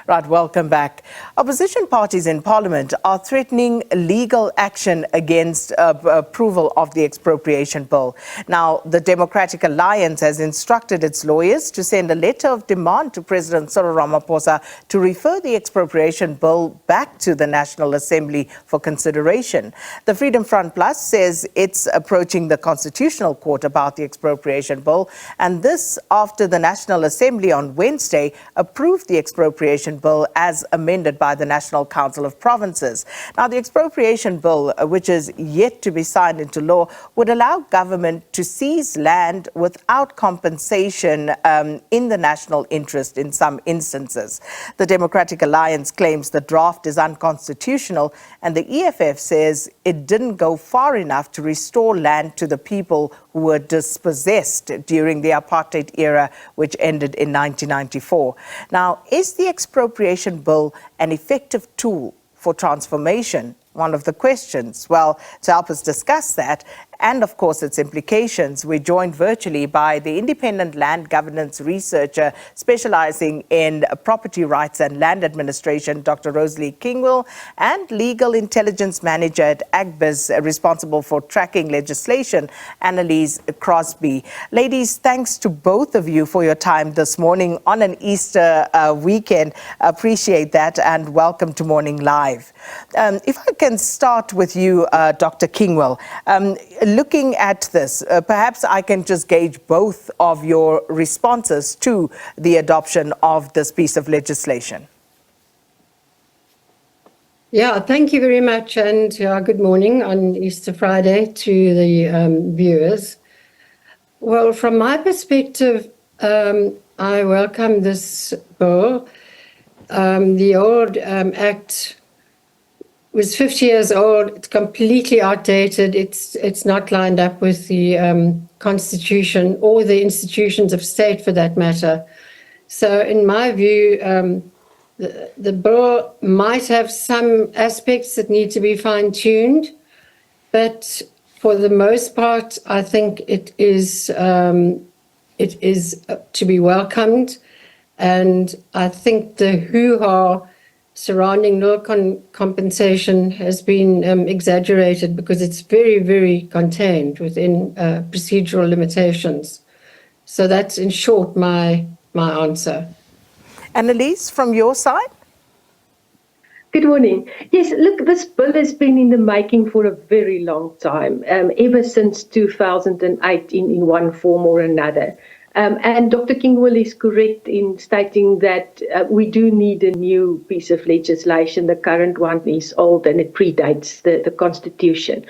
Right, welcome back. Opposition parties in Parliament are threatening legal action against approval of the Expropriation Bill. Now, the Democratic Alliance has instructed its lawyers to send a letter of demand to President Cyril Ramaphosa to refer the Expropriation Bill back to the National Assembly for consideration. The Freedom Front Plus says it's approaching the Constitutional Court about the Expropriation Bill, and this after the National Assembly on Wednesday approved the Expropriation Bill as amended by the National Council of Provinces. Now, the Expropriation Bill, which is yet to be signed into law, would allow government to seize land without compensation in the national interest in some instances. The Democratic Alliance claims the draft is unconstitutional, and the EFF says it didn't go far enough to restore land to the people who were dispossessed during the apartheid era, which ended in 1994. Now, is the Expropriation Bill an effective tool for transformation? One of the questions. Well, to help us discuss that and, of course, its implications, we're joined virtually by the independent land governance researcher specialising in property rights and land administration, Dr. Rosalie Kingwill, and legal intelligence manager at Agbiz, responsible for tracking legislation, Annelize Crosby. Ladies, thanks to both of you for your time this morning on an Easter weekend. Appreciate that, and welcome to Morning Live. If I can start with you, Dr. Kingwill. Looking at this, perhaps I can just gauge both of your responses to the adoption of this piece of legislation. Yeah, thank you very much, and good morning on Easter Friday to the viewers. Well, from my perspective, I welcome this bill. The old Act was 50 years old. It's completely outdated. It's not lined up with the Constitution or the institutions of state, for that matter. So, in my view, the bill might have some aspects that need to be fine-tuned, but for the most part, I think it is to be welcomed, and I think the hoo-ha surrounding no compensation has been exaggerated because it's very, very contained within procedural limitations. So that's, in short, my answer. Annelize, from your side? Good morning. Yes, look, this bill has been in the making for a very long time, ever since 2008 in one form or another. And Dr. Kingwill is correct in stating that we do need a new piece of legislation. The current one is old and it predates the Constitution.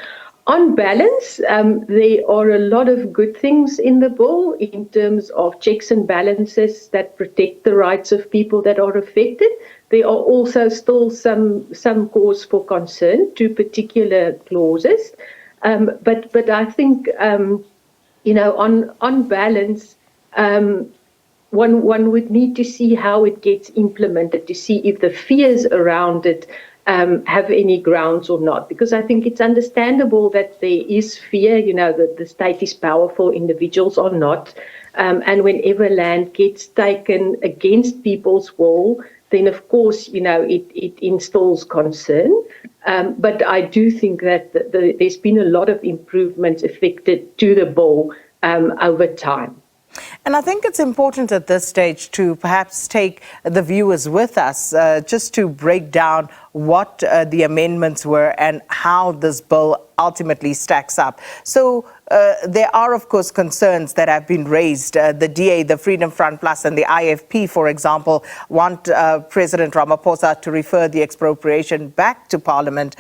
On balance, there are a lot of good things in the bill in terms of checks and balances that protect the rights of people that are affected. There are also still some cause for concern to particular clauses. But I think, on balance, one would need to see how it gets implemented to see if the fears around it have any grounds or not. Because I think it's understandable that there is fear, that the state is powerful, individuals are not. And whenever land gets taken against people's will, then of course, it installs concern. But I do think that there's been a lot of improvements affected to the bill over time. And I think it's important at this stage to perhaps take the viewers with us just to break down what the amendments were and how this bill ultimately stacks up. So there are, of course, concerns that have been raised. The DA, the Freedom Front Plus and the IFP, for example, want President Ramaphosa to refer the expropriation back to Parliament,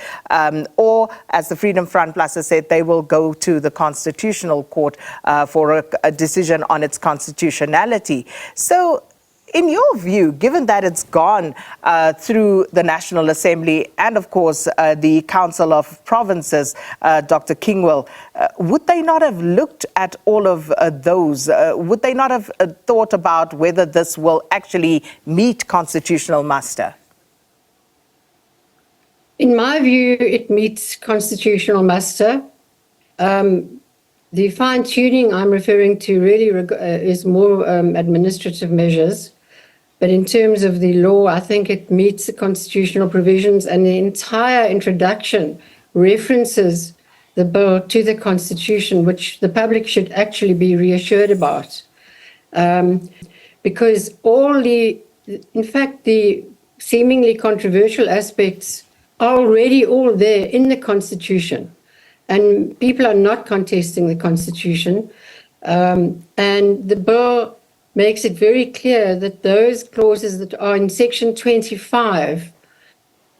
or, as the Freedom Front Plus has said, they will go to the Constitutional Court for a decision on its constitutionality. So, in your view, given that it's gone through the National Assembly and, of course, the Council of Provinces, Dr. Kingwill, would they not have looked at all of those? Would they not have thought about whether this will actually meet constitutional muster? In my view, it meets constitutional muster. The fine-tuning I'm referring to really is more administrative measures. But in terms of the law, I think it meets the constitutional provisions, and the entire introduction references the bill to the Constitution, which the public should actually be reassured about. Because in fact, the seemingly controversial aspects are already all there in the Constitution, and people are not contesting the Constitution. And the bill makes it very clear that those clauses that are in Section 25,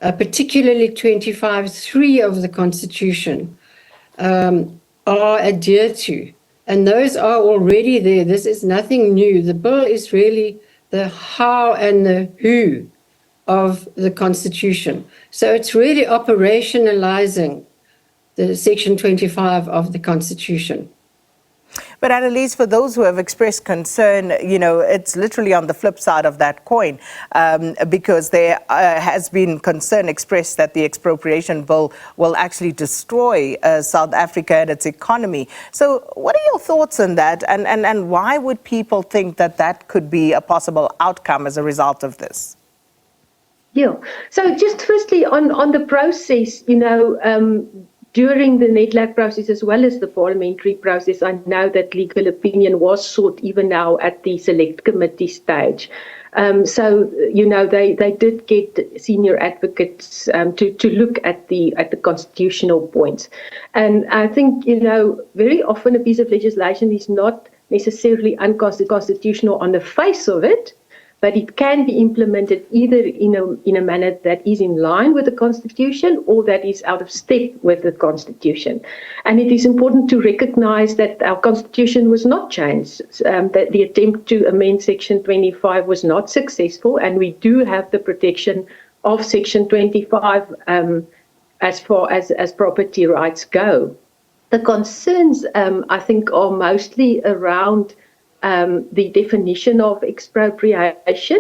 particularly 25(3) of the Constitution, are adhered to. And those are already there. This is nothing new. The bill is really the how and the who of the Constitution. So it's really operationalizing the Section 25 of the Constitution. But Annelize, for those who have expressed concern, it's literally on the flip side of that coin, because there has been concern expressed that the expropriation bill will actually destroy South Africa and its economy. So what are your thoughts on that? And why would people think that that could be a possible outcome as a result of this? Yeah. So just firstly on the process, during the NEDLAC process as well as the parliamentary process, I know that legal opinion was sought even now at the select committee stage. So they did get senior advocates to look at the constitutional points. And I think, very often a piece of legislation is not necessarily unconstitutional on the face of it, but it can be implemented either in a manner that is in line with the Constitution or that is out of step with the Constitution. And it is important to recognize that our Constitution was not changed, that the attempt to amend Section 25 was not successful, and we do have the protection of Section 25 as far as property rights go. The concerns, I think, are mostly around the definition of expropriation.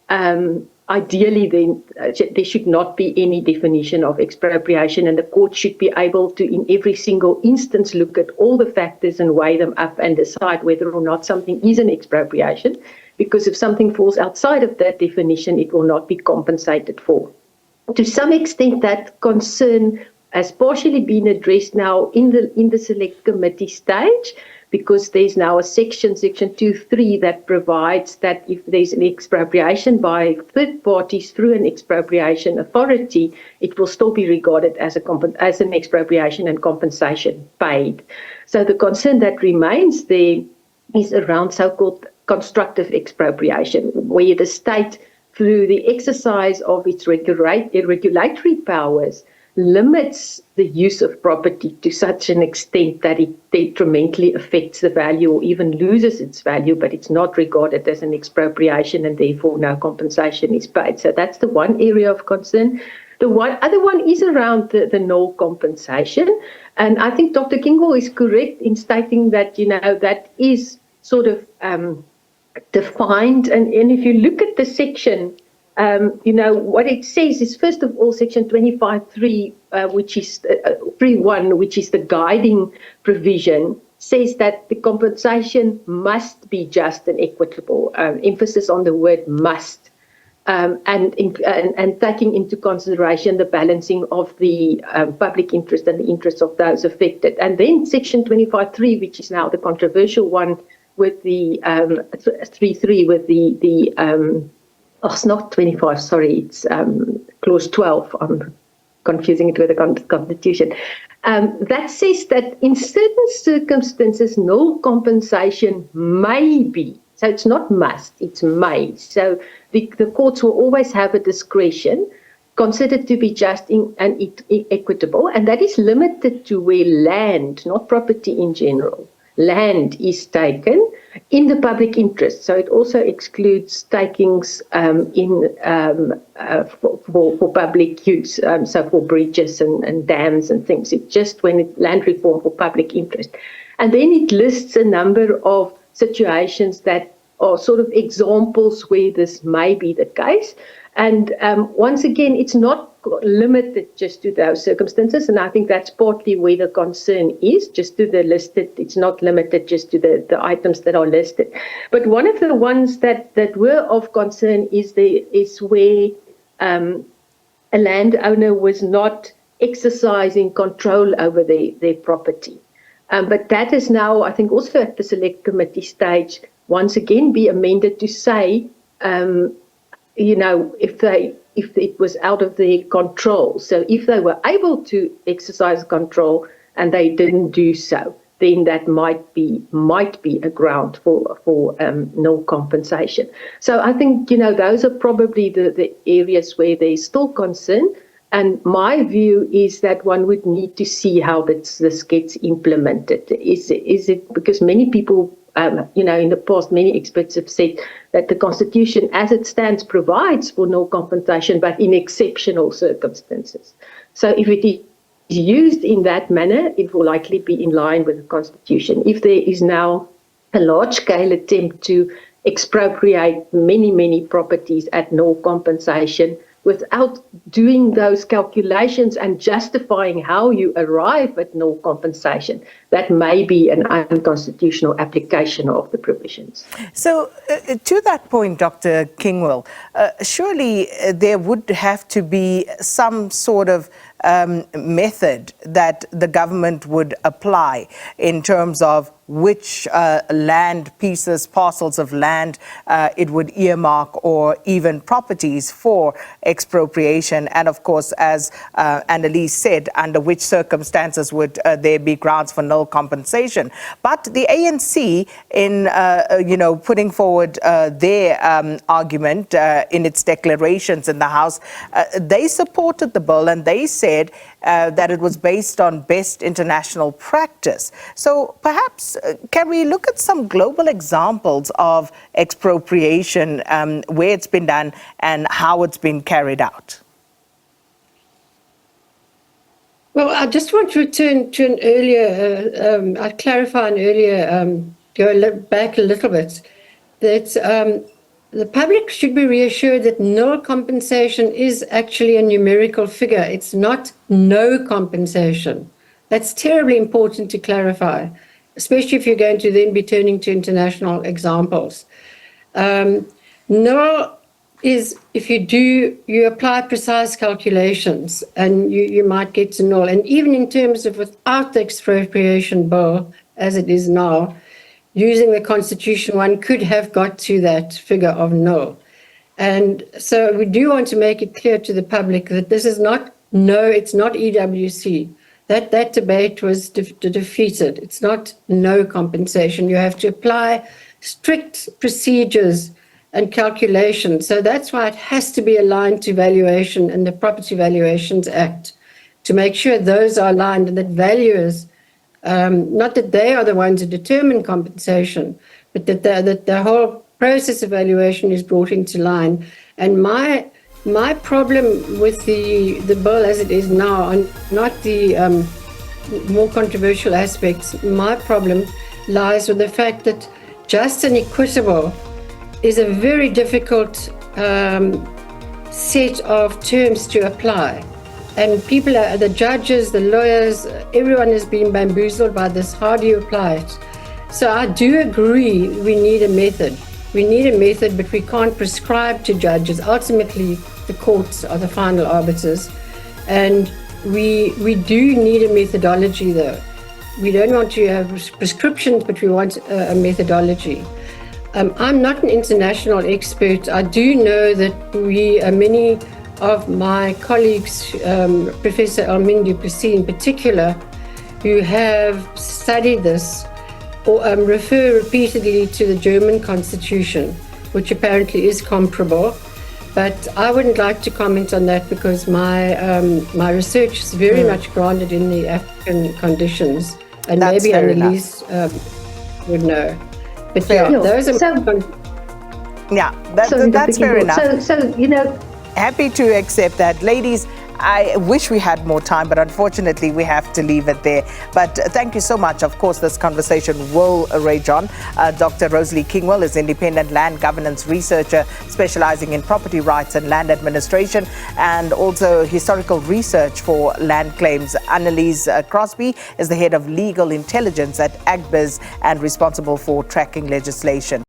Ideally, then there should not be any definition of expropriation, and the court should be able to, in every single instance, look at all the factors and weigh them up and decide whether or not something is an expropriation, because if something falls outside of that definition, it will not be compensated for. To some extent, that concern has partially been addressed now in the select committee stage, because there's now a section 2(3), that provides that if there's an expropriation by third parties through an expropriation authority, it will still be regarded as an expropriation and compensation paid. So the concern that remains there is around so-called constructive expropriation, where the state, through the exercise of its regulatory powers, limits the use of property to such an extent that it detrimentally affects the value or even loses its value, but it's not regarded as an expropriation and therefore no compensation is paid. So that's the one area of concern. The other one is around the null compensation. And I think Dr. Kingwill is correct in stating that, that is sort of defined. And if you look at the section, what it says is, first of all, Section 25(3), which is 3(1), which is the guiding provision, says that the compensation must be just and equitable. Emphasis on the word "must," and taking into consideration the balancing of the public interest and the interests of those affected. And then Section 25(3), which is now the controversial one, with the 3(3), with the it's not 25, sorry, it's clause 12. I'm confusing it with the Constitution. That says that in certain circumstances, no compensation may be. So it's not must, it's may. So the courts will always have a discretion considered to be just and equitable, and that is limited to where land, not property in general, land is taken in the public interest. So it also excludes takings for public use, so for bridges and dams and things. It's just when land reform for public interest. And then it lists a number of situations that are sort of examples where this may be the case. And once again, it's not limited just to those circumstances, and I think that's partly where the concern is, just to the listed. It's not limited just to the items that are listed. But one of the ones that were of concern is where a landowner was not exercising control over their property. But that is now, I think, also at the select committee stage, once again be amended to say, if it was out of their control. So if they were able to exercise control and they didn't do so, then that might be a ground for no compensation. So I think, those are probably the areas where there's still concern. And my view is that one would need to see how this gets implemented. Is it because many people, in the past, many experts have said that the Constitution as it stands provides for no compensation, but in exceptional circumstances. So if it is used in that manner, it will likely be in line with the Constitution. If there is now a large-scale attempt to expropriate many, many properties at no compensation, without doing those calculations and justifying how you arrive at no compensation, that may be an unconstitutional application of the provisions. So to that point, Dr. Kingwill, surely there would have to be some sort of method that the government would apply in terms of which land pieces, parcels of land it would earmark, or even properties for expropriation. And of course, as Annelize said, under which circumstances would there be grounds for null compensation. But the ANC, in putting forward their argument in its declarations in the House, they supported the bill, and they said that it was based on best international practice. So perhaps can we look at some global examples of expropriation, where it's been done and how it's been carried out? Well, I just want to return to an earlier, I'd clarify an earlier, go back a little bit, that the public should be reassured that no compensation is actually a numerical figure. It's not no compensation. That's terribly important to clarify, especially if you're going to then be turning to international examples. No is, if you apply precise calculations and you might get to null. And even in terms of without the expropriation bill, as it is now, using the Constitution, one could have got to that figure of null. And so we do want to make it clear to the public that this is not, it's not EWC. That debate was defeated. It's not no compensation. You have to apply strict procedures and calculations. So that's why it has to be aligned to valuation and the Property Valuations Act, to make sure those are aligned and that valuers, not that they are the ones who determine compensation, but that the whole process of valuation is brought into line. And my problem with the bill as it is now, and not the more controversial aspects, my problem lies with the fact that just and equitable is a very difficult set of terms to apply. And people, the judges, the lawyers, everyone has been bamboozled by this. How do you apply it? So I do agree we need a method. We need a method, but we can't prescribe to judges. Ultimately, the courts are the final arbiters. And we do need a methodology, though. We don't want to have prescriptions, but we want a methodology. I'm not an international expert. I do know that many of my colleagues, Professor Elmine du Plessis in particular, who have studied this, or refer repeatedly to the German Constitution, which apparently is comparable. But I wouldn't like to comment on that because my research is very much grounded in the African conditions, and That's maybe Annelize would know. But those are that's fair enough. So Happy to accept that. Ladies, I wish we had more time, but unfortunately we have to leave it there. But thank you so much. Of course, this conversation will rage on. Dr. Rosalie Kingwill is independent land governance researcher specializing in property rights and land administration, and also historical research for land claims. Annelize Crosby is the head of legal intelligence at Agbiz and responsible for tracking legislation.